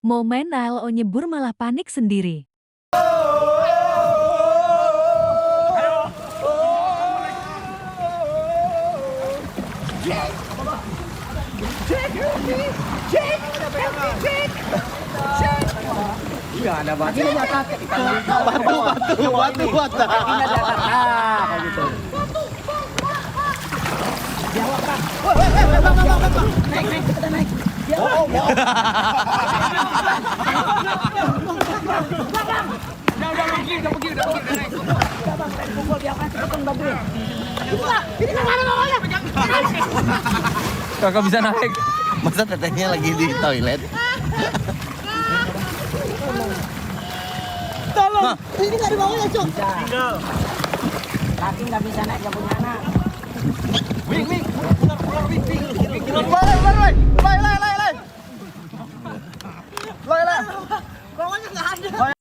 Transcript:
Momen Aloy nyebur malah panik sendiri. Iya ada batu. Ini ada kakek. Batu. Ini ada kakak kayak gitu. Jawab Pak. Naik, kita naik. Jawab. Udah pergi naik. Udah Bang, naik pukul dia kan cepetan bantuin. Ini kemana bawahnya? Kakak bisa naik. Masa tetehnya lagi di toilet? Tolong. Ini nggak di bawahnya, Cuk. Tinggal. Laki nggak bisa naik, nggak punya anak. Wing. Lay. Bawahnya nggak ada.